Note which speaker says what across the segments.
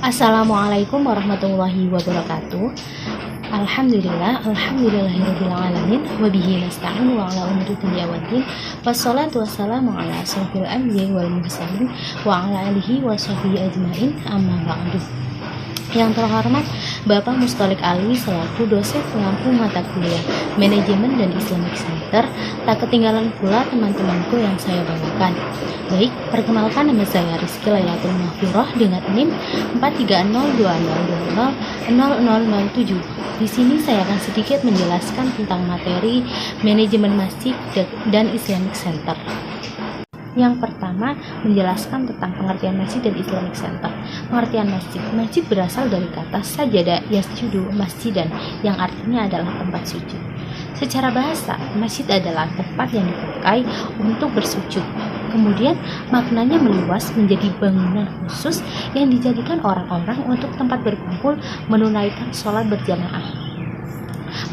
Speaker 1: Assalamualaikum warahmatullahi wabarakatuh. Alhamdulillahirabbil alamin wa bihi nasta'inu wa ala umuri dunya waddin. Wassalatu wassalamu ala asyrofil anbiya'i wal mursalin wa ala alihi wa sahbihi ajmain. Amma ba'du. Yang terhormat Bapak Mustholik Ali selaku dosen pengampu mata kuliah Manajemen dan Islamic Center, tak ketinggalan pula teman-temanku yang saya banggakan. Baik, perkenalkan, nama saya Rizky Lailatul Mahfirah dengan NIM 43020200007. Di sini saya akan sedikit menjelaskan tentang materi manajemen masjid dan Islamic Center. Yang pertama, menjelaskan tentang pengertian masjid dan Islamic Center. Pengertian masjid. Masjid berasal dari kata sajada yasjudu masjidan, yang artinya adalah tempat sujud. Secara bahasa, masjid adalah tempat yang dipakai untuk bersujud. Kemudian, maknanya meluas menjadi bangunan khusus yang dijadikan orang-orang untuk tempat berkumpul menunaikan sholat berjamaah.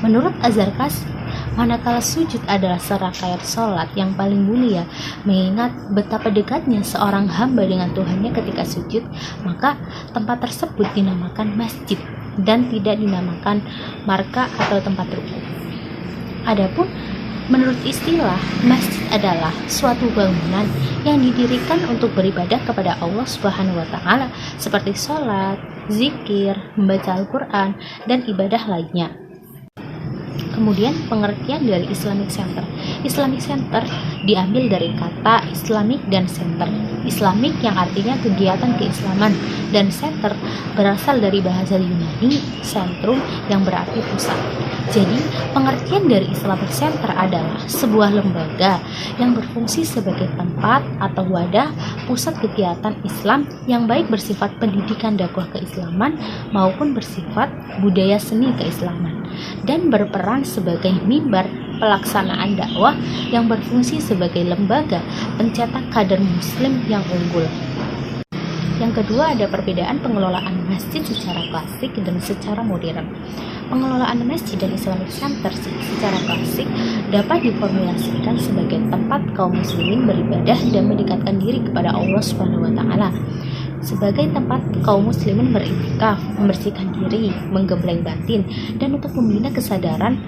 Speaker 1: Menurut Azarkas, manakala sujud adalah serangkaian sholat yang paling mulia, mengingat betapa dekatnya seorang hamba dengan Tuhannya ketika sujud, maka tempat tersebut dinamakan masjid dan tidak dinamakan marka atau tempat ruku. Adapun menurut istilah, masjid adalah suatu bangunan yang didirikan untuk beribadah kepada Allah Subhanahu wa Ta'ala, seperti sholat, zikir, membaca Al-Quran, dan ibadah lainnya. Kemudian pengertian dari Islamic Center. Islamic Center diambil dari kata Islamic dan Center. Islamic yang artinya kegiatan keislaman, dan Center berasal dari bahasa Yunani centrum yang berarti pusat. Jadi, pengertian dari Islamic Center adalah sebuah lembaga yang berfungsi sebagai tempat atau wadah pusat kegiatan Islam yang baik bersifat pendidikan dakwah keislaman maupun bersifat budaya seni keislaman, dan berperan sebagai mimbar pelaksanaan dakwah yang berfungsi sebagai lembaga pencetak kader muslim yang unggul. Yang kedua, ada perbedaan pengelolaan masjid secara klasik dan secara modern. Pengelolaan masjid dan Islamic Center secara klasik dapat diformulasikan sebagai tempat kaum muslimin beribadah dan mendekatkan diri kepada Allah Subhanahu wa Ta'ala. Sebagai tempat kaum muslimin beriktikaf, membersihkan diri, menggembleng batin, dan untuk membina kesadaran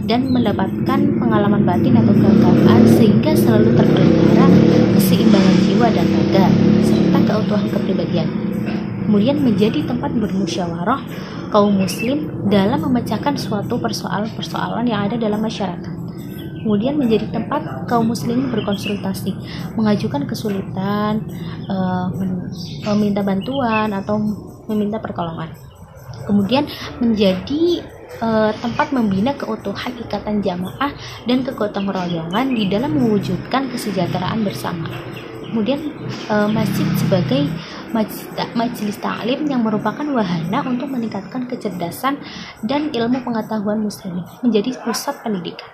Speaker 1: dan mendapatkan pengalaman batin atau keagamaan sehingga selalu terpelihara keseimbangan jiwa dan raga serta keutuhan kepribadian. Kemudian menjadi tempat bermusyawarah kaum muslim dalam memecahkan suatu persoalan-persoalan yang ada dalam masyarakat. Kemudian menjadi tempat kaum muslimin berkonsultasi, mengajukan kesulitan, meminta bantuan atau meminta pertolongan. Kemudian menjadi tempat membina keutuhan ikatan jamaah dan kegotong royongan di dalam mewujudkan kesejahteraan bersama. Kemudian masjid sebagai majelis ta'lim yang merupakan wahana untuk meningkatkan kecerdasan dan ilmu pengetahuan muslimin, menjadi pusat pendidikan.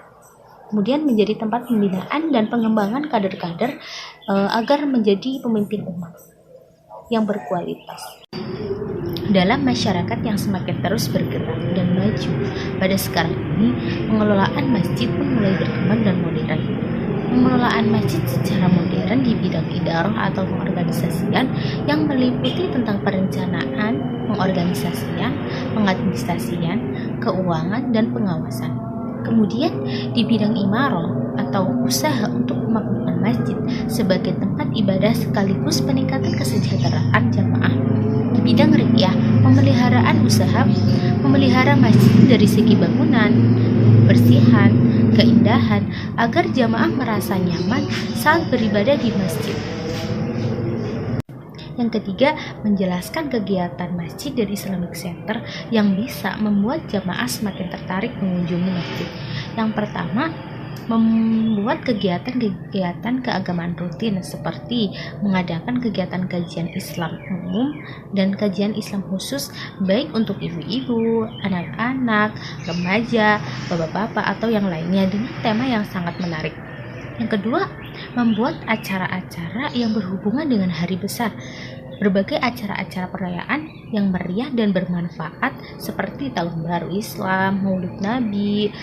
Speaker 1: Kemudian menjadi tempat pembinaan dan pengembangan kader-kader agar menjadi pemimpin umat yang berkualitas dalam masyarakat yang semakin terus bergerak dan maju. Pada sekarang ini, pengelolaan masjid pun mulai berkembang dan modern. Pengelolaan masjid secara modern di bidang idarah atau pengorganisasian yang meliputi tentang perencanaan, pengorganisasian, pengadministrasian, keuangan, dan pengawasan. Kemudian di bidang imarah atau usaha untuk memakmurkan masjid sebagai tempat ibadah sekaligus peningkatan kesejahteraan jamaah. Di bidang ri'yah, pemeliharaan usaha, memelihara masjid dari segi bangunan, bersihan, keindahan, agar jamaah merasa nyaman saat beribadah di masjid. Yang ketiga, menjelaskan kegiatan masjid dan Islamic Center yang bisa membuat jamaah semakin tertarik mengunjungi masjid. Yang pertama, membuat kegiatan keagamaan rutin seperti mengadakan kegiatan kajian Islam umum dan kajian Islam khusus baik untuk ibu-ibu, anak-anak, remaja, bapak-bapak atau yang lainnya dengan tema yang sangat menarik. Yang kedua, membuat acara-acara yang berhubungan dengan hari besar berbagai acara-acara perayaan yang meriah dan bermanfaat seperti Tahun Baru Islam, Maulid Nabi,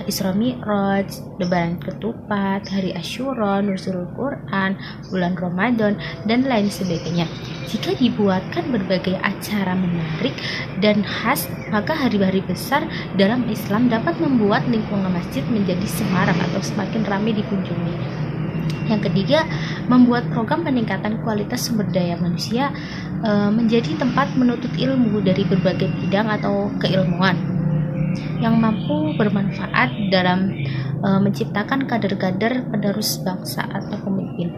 Speaker 1: Isra Mi'raj, Lebaran Ketupat, Hari Asyura, Nuzulul Quran, bulan Ramadan, dan lain sebagainya. Jika dibuatkan berbagai acara menarik dan khas, maka hari-hari besar dalam Islam dapat membuat lingkungan masjid menjadi semarak atau semakin ramai dikunjungi. Yang ketiga, membuat program peningkatan kualitas sumber daya manusia menjadi tempat menuntut ilmu dari berbagai bidang atau keilmuan yang mampu bermanfaat dalam menciptakan kader-kader penerus bangsa atau pemimpin.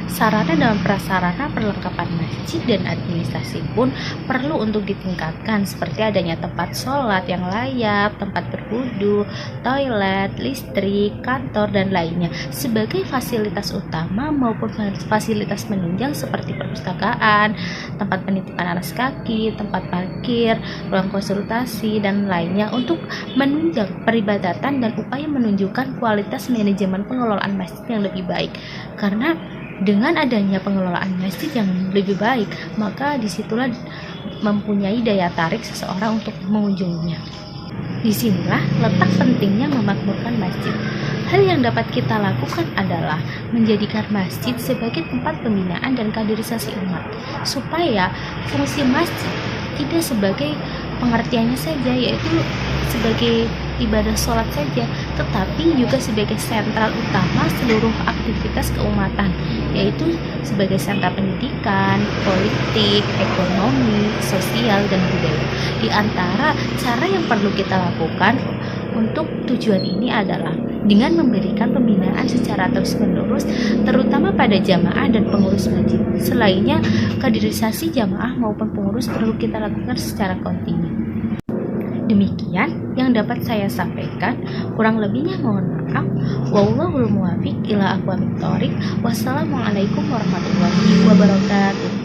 Speaker 1: Sarana dan prasarana perlengkapan masjid dan administrasi pun perlu untuk ditingkatkan, seperti adanya tempat sholat yang layak, tempat berwudu, toilet, listrik, kantor, dan lainnya sebagai fasilitas utama maupun fasilitas menunjang seperti perpustakaan, tempat penitipan alas kaki, tempat parkir, ruang konsultasi, dan lainnya untuk menunjang peribadatan dan upaya menunjukkan kualitas manajemen pengelolaan masjid yang lebih baik. Karena dengan adanya pengelolaan masjid yang lebih baik, maka disitulah mempunyai daya tarik seseorang untuk mengunjunginya. Disinilah letak pentingnya memakmurkan masjid. Hal yang dapat kita lakukan adalah menjadikan masjid sebagai tempat pembinaan dan kaderisasi umat, supaya fungsi masjid tidak sebagai pengertiannya saja, yaitu sebagai ibadah sholat saja, tetapi juga sebagai sentral utama seluruh aktivitas keumatan, yaitu sebagai sentra pendidikan, politik, ekonomi, sosial, dan budaya. Di antara cara yang perlu kita lakukan untuk tujuan ini adalah dengan memberikan pembinaan secara terus-menerus, terutama pada jamaah dan pengurus masjid. Selainnya, kaderisasi jamaah maupun pengurus perlu kita lakukan secara kontinu. Demikian yang dapat saya sampaikan, kurang lebihnya mohon maaf. Wallahul muwaffiq ila aqwamit thoriq. Wassalamualaikum warahmatullahi wabarakatuh.